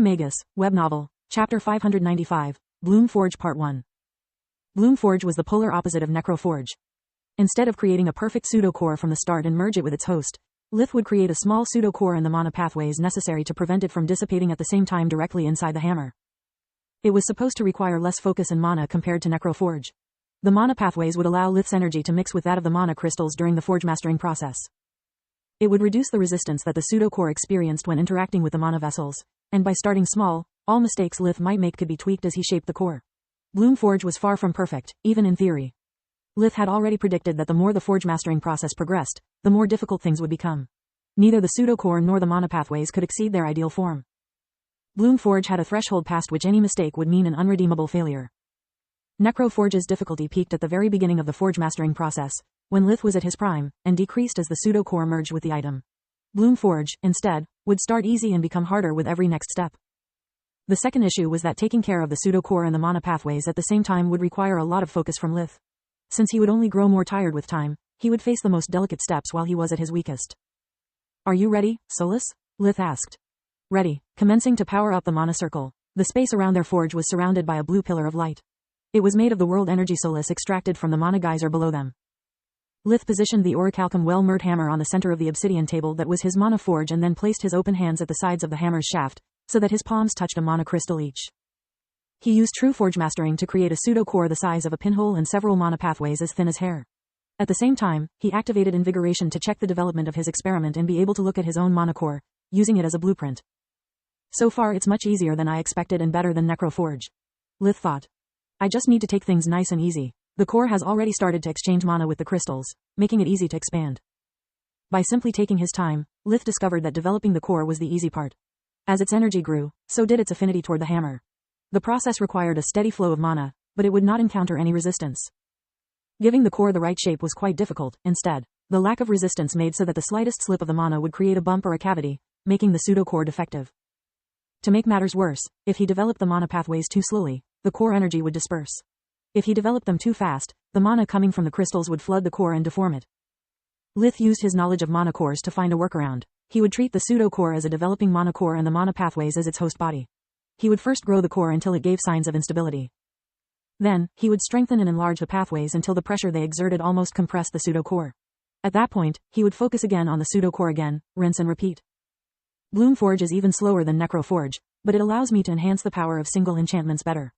Magus, Web Novel, Chapter 595, Bloom Forge Part 1. Bloom Forge was the polar opposite of Necro Forge. Instead of creating a perfect pseudo-core from the start and merge it with its host, Lith would create a small pseudo-core in the mana pathways necessary to prevent it from dissipating at the same time directly inside the hammer. It was supposed to require less focus and mana compared to Necro Forge. The mana pathways would allow Lith's energy to mix with that of the mana crystals during the forge mastering process. It would reduce the resistance that the pseudo-core experienced when interacting with the mana vessels, and by starting small, all mistakes Lith might make could be tweaked as he shaped the core. Bloom Forge was far from perfect, even in theory. Lith had already predicted that the more the forge mastering process progressed, the more difficult things would become. Neither the pseudo-core nor the mana pathways could exceed their ideal form. Bloom Forge had a threshold past which any mistake would mean an unredeemable failure. Necro Forge's difficulty peaked at the very beginning of the forge mastering process, when Lith was at his prime, and decreased as the pseudo-core merged with the item. Bloom Forge, instead, would start easy and become harder with every next step. The second issue was that taking care of the pseudo-core and the mana pathways at the same time would require a lot of focus from Lith. Since he would only grow more tired with time, he would face the most delicate steps while he was at his weakest. "Are you ready, Solus?" Lith asked. Ready. Commencing to power up the mana circle, the space around their forge was surrounded by a blue pillar of light. It was made of the world energy Solus extracted from the mana geyser below them. Lith positioned the orichalcum well-mirrored hammer on the center of the obsidian table that was his mana forge and then placed his open hands at the sides of the hammer's shaft, so that his palms touched a mana crystal each. He used true forge mastering to create a pseudo-core the size of a pinhole and several mana pathways as thin as hair. At the same time, he activated invigoration to check the development of his experiment and be able to look at his own mana core, using it as a blueprint. So far it's much easier than I expected and better than Necro Forge. Lith thought. I just need to take things nice and easy. The core has already started to exchange mana with the crystals, making it easy to expand. By simply taking his time, Lith discovered that developing the core was the easy part. As its energy grew, so did its affinity toward the hammer. The process required a steady flow of mana, but it would not encounter any resistance. Giving the core the right shape was quite difficult. Instead, the lack of resistance made so that the slightest slip of the mana would create a bump or a cavity, making the pseudo-core defective. To make matters worse, if he developed the mana pathways too slowly, the core energy would disperse. If he developed them too fast, the mana coming from the crystals would flood the core and deform it. Lith used his knowledge of mana cores to find a workaround. He would treat the pseudo-core as a developing mana core and the mana pathways as its host body. He would first grow the core until it gave signs of instability. Then, he would strengthen and enlarge the pathways until the pressure they exerted almost compressed the pseudo-core. At that point, he would focus again on the pseudo-core again, rinse and repeat. Bloom Forge is even slower than Necro Forge, but it allows me to enhance the power of single enchantments better.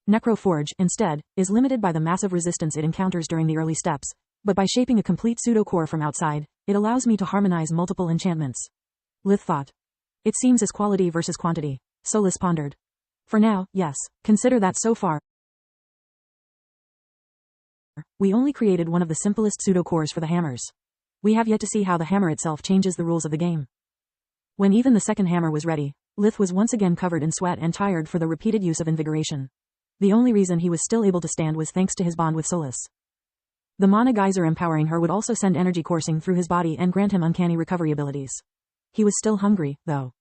Necro Forge, instead, is limited by the massive resistance it encounters during the early steps, but by shaping a complete pseudo-core from outside, it allows me to harmonize multiple enchantments. Lith thought. It seems as quality versus quantity, Solus pondered. For now, yes, consider that so far we only created one of the simplest pseudo-cores for the hammers. We have yet to see how the hammer itself changes the rules of the game. When even the second hammer was ready, Lith was once again covered in sweat and tired for the repeated use of invigoration. The only reason he was still able to stand was thanks to his bond with Solus. The mana geyser empowering her would also send energy coursing through his body and grant him uncanny recovery abilities. He was still hungry, though.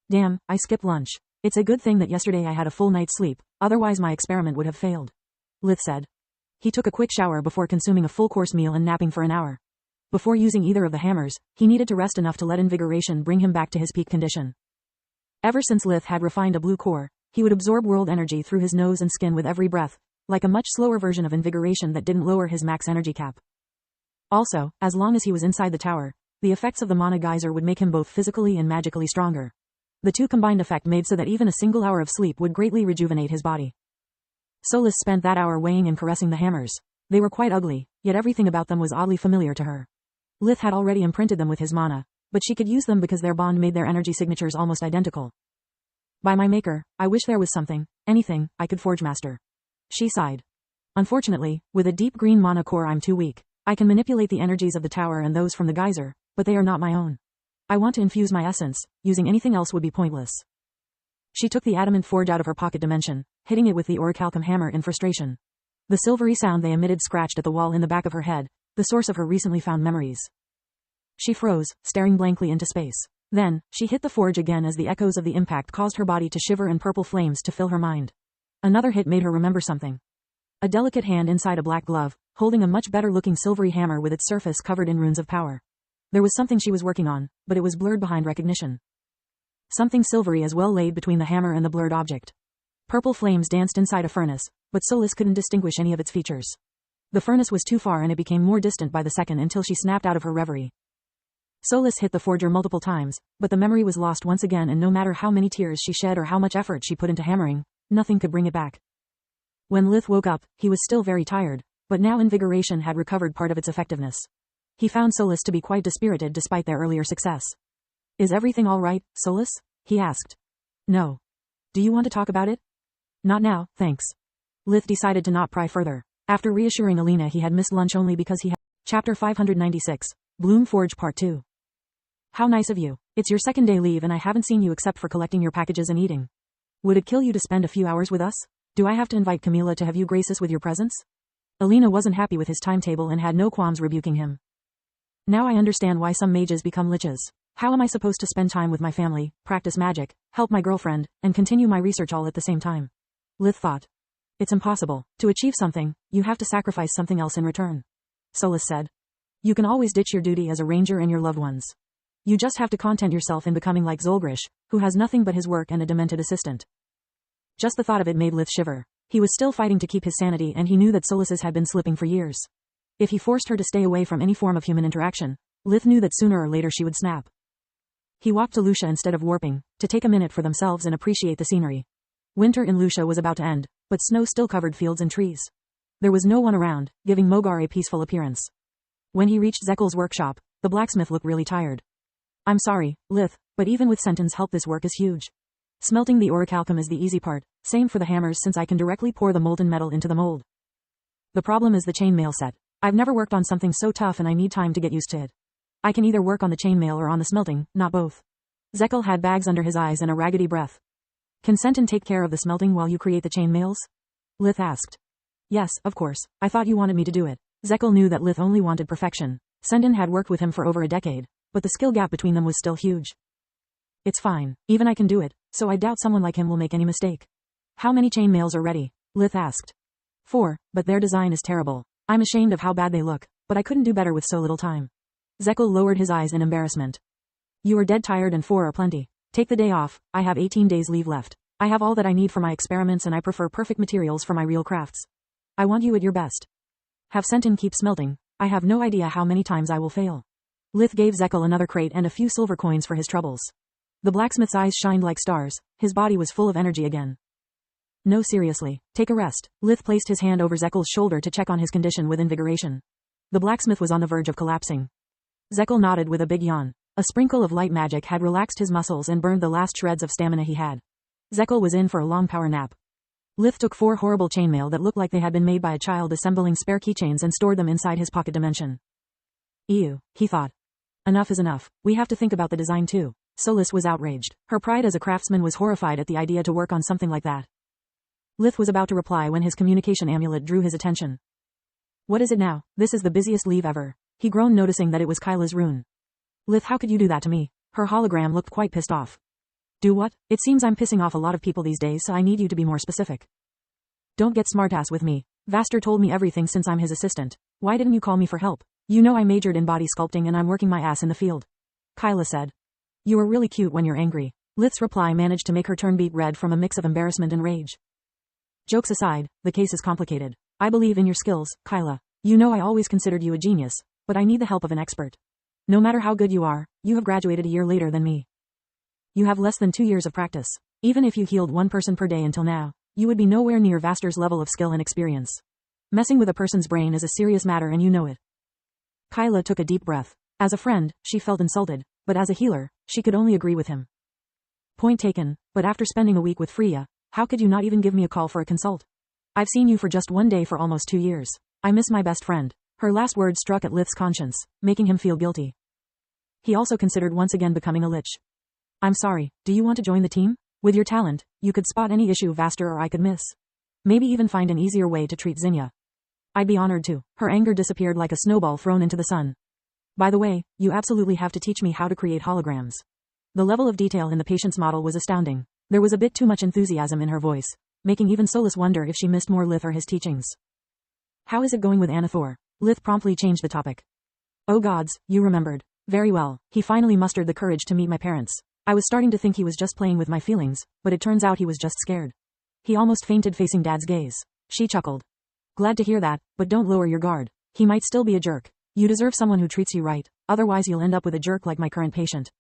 Damn, I skipped lunch. It's a good thing that yesterday I had a full night's sleep, otherwise my experiment would have failed. Lith said. He took a quick shower before consuming a full-course meal and napping for an hour. Before using either of the hammers, he needed to rest enough to let invigoration bring him back to his peak condition. Ever since Lith had refined a blue core, he would absorb world energy through his nose and skin with every breath, like a much slower version of invigoration that didn't lower his max energy cap. Also, as long as he was inside the tower, the effects of the mana geyser would make him both physically and magically stronger. The two combined effect made so that even a single hour of sleep would greatly rejuvenate his body. Solus spent that hour weighing and caressing the hammers. They were quite ugly, yet everything about them was oddly familiar to her. Lith had already imprinted them with his mana, but she could use them because their bond made their energy signatures almost identical. By my maker, I wish there was something, anything, I could forge master. She sighed. Unfortunately, with a deep green mana core I'm too weak. I can manipulate the energies of the tower and those from the geyser, but they are not my own. I want to infuse my essence, using anything else would be pointless. She took the adamant forge out of her pocket dimension, hitting it with the orichalcum hammer in frustration. The silvery sound they emitted scratched at the wall in the back of her head, the source of her recently found memories. She froze, staring blankly into space. Then, she hit the forge again as the echoes of the impact caused her body to shiver and purple flames to fill her mind. Another hit made her remember something. A delicate hand inside a black glove, holding a much better-looking silvery hammer with its surface covered in runes of power. There was something she was working on, but it was blurred behind recognition. Something silvery as well laid between the hammer and the blurred object. Purple flames danced inside a furnace, but Solis couldn't distinguish any of its features. The furnace was too far and it became more distant by the second until she snapped out of her reverie. Solis hit the forger multiple times, but the memory was lost once again, and no matter how many tears she shed or how much effort she put into hammering, nothing could bring it back. When Lith woke up, he was still very tired, but now invigoration had recovered part of its effectiveness. He found Solis to be quite dispirited despite their earlier success. Is everything all right, Solis? He asked. No. Do you want to talk about it? Not now, thanks. Lith decided to not pry further. After reassuring Alina he had missed lunch only because he had... Chapter 596. Bloom Forge Part 2. How nice of you. It's your second day leave and I haven't seen you except for collecting your packages and eating. Would it kill you to spend a few hours with us? Do I have to invite Camilla to have you grace us with your presence? Alina wasn't happy with his timetable and had no qualms rebuking him. Now I understand why some mages become liches. How am I supposed to spend time with my family, practice magic, help my girlfriend, and continue my research all at the same time? Lith thought. It's impossible. To achieve something, you have to sacrifice something else in return. Solis said. You can always ditch your duty as a ranger and your loved ones. You just have to content yourself in becoming like Zolgrish, who has nothing but his work and a demented assistant. Just the thought of it made Lith shiver. He was still fighting to keep his sanity and he knew that Solis's had been slipping for years. If he forced her to stay away from any form of human interaction, Lith knew that sooner or later she would snap. He walked to Lucia instead of warping, to take a minute for themselves and appreciate the scenery. Winter in Lucia was about to end, but snow still covered fields and trees. There was no one around, giving Mogar a peaceful appearance. When he reached Zekel's workshop, the blacksmith looked really tired. I'm sorry, Lith, but even with Senton's help this work is huge. Smelting the orichalcum is the easy part, same for the hammers since I can directly pour the molten metal into the mold. The problem is the chainmail set. I've never worked on something so tough and I need time to get used to it. I can either work on the chainmail or on the smelting, not both. Zekel had bags under his eyes and a raggedy breath. Can Senton take care of the smelting while you create the chainmails? Lith asked. Yes, of course, I thought you wanted me to do it. Zekel knew that Lith only wanted perfection. Senton had worked with him for over a decade, but the skill gap between them was still huge. It's fine, even I can do it, so I doubt someone like him will make any mistake. How many chainmails are ready? Lith asked. 4, but their design is terrible. I'm ashamed of how bad they look, but I couldn't do better with so little time. Zekel lowered his eyes in embarrassment. You are dead tired and 4 are plenty. Take the day off, I have 18 days leave left. I have all that I need for my experiments and I prefer perfect materials for my real crafts. I want you at your best. Have Senton keep smelting. I have no idea how many times I will fail. Lith gave Zekel another crate and a few silver coins for his troubles. The blacksmith's eyes shined like stars, his body was full of energy again. No, seriously, take a rest. Lith placed his hand over Zekel's shoulder to check on his condition with invigoration. The blacksmith was on the verge of collapsing. Zekel nodded with a big yawn. A sprinkle of light magic had relaxed his muscles and burned the last shreds of stamina he had. Zekel was in for a long power nap. Lith took 4 horrible chainmail that looked like they had been made by a child assembling spare keychains and stored them inside his pocket dimension. Ew, he thought. Enough is enough, we have to think about the design too. Solis was outraged. Her pride as a craftsman was horrified at the idea to work on something like that. Lith was about to reply when his communication amulet drew his attention. What is it now? This is the busiest leave ever. He groaned, noticing that it was Kyla's rune. Lith, how could you do that to me? Her hologram looked quite pissed off. Do what? It seems I'm pissing off a lot of people these days, so I need you to be more specific. Don't get smartass with me. Vaster told me everything since I'm his assistant. Why didn't you call me for help? You know I majored in body sculpting and I'm working my ass in the field. Kyla said. You are really cute when you're angry. Lith's reply managed to make her turn beet red from a mix of embarrassment and rage. Jokes aside, the case is complicated. I believe in your skills, Kyla. You know I always considered you a genius, but I need the help of an expert. No matter how good you are, you have graduated a year later than me. You have less than 2 years of practice. Even if you healed 1 person per day until now, you would be nowhere near Vaster's level of skill and experience. Messing with a person's brain is a serious matter and you know it. Kyla took a deep breath. As a friend, she felt insulted, but as a healer, she could only agree with him. Point taken, but after spending a week with Freya, how could you not even give me a call for a consult? I've seen you for just 1 day for almost 2 years. I miss my best friend. Her last words struck at Lith's conscience, making him feel guilty. He also considered once again becoming a lich. I'm sorry, do you want to join the team? With your talent, you could spot any issue Vaster or I could miss. Maybe even find an easier way to treat Zinnia. I'd be honored to. Her anger disappeared like a snowball thrown into the sun. By the way, you absolutely have to teach me how to create holograms. The level of detail in the patient's model was astounding. There was a bit too much enthusiasm in her voice, making even Solis wonder if she missed more Lith or his teachings. How is it going with Anathor? Lith promptly changed the topic. Oh gods, you remembered. Very well, he finally mustered the courage to meet my parents. I was starting to think he was just playing with my feelings, but it turns out he was just scared. He almost fainted facing Dad's gaze. She chuckled. Glad to hear that, but don't lower your guard. He might still be a jerk. You deserve someone who treats you right, otherwise you'll end up with a jerk like my current patient.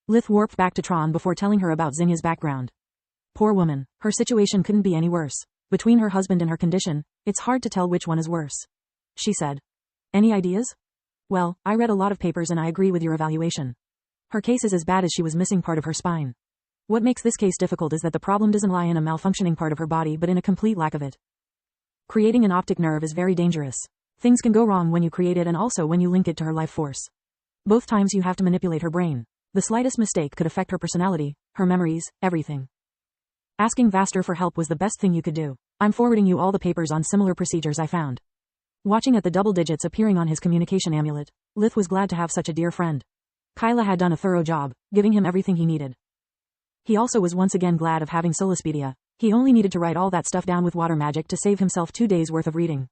Lith warped back to Tron before telling her about Xingya's background. Poor woman, her situation couldn't be any worse. Between her husband and her condition, it's hard to tell which one is worse. She said. Any ideas? Well, I read a lot of papers and I agree with your evaluation. Her case is as bad as she was missing part of her spine. What makes this case difficult is that the problem doesn't lie in a malfunctioning part of her body but in a complete lack of it. Creating an optic nerve is very dangerous. Things can go wrong when you create it and also when you link it to her life force. Both times you have to manipulate her brain. The slightest mistake could affect her personality, her memories, everything. Asking Vaster for help was the best thing you could do. I'm forwarding you all the papers on similar procedures I found. Watching at the double digits appearing on his communication amulet, Lith was glad to have such a dear friend. Kyla had done a thorough job, giving him everything he needed. He also was once again glad of having Solispedia. He only needed to write all that stuff down with water magic to save himself 2 days worth of reading.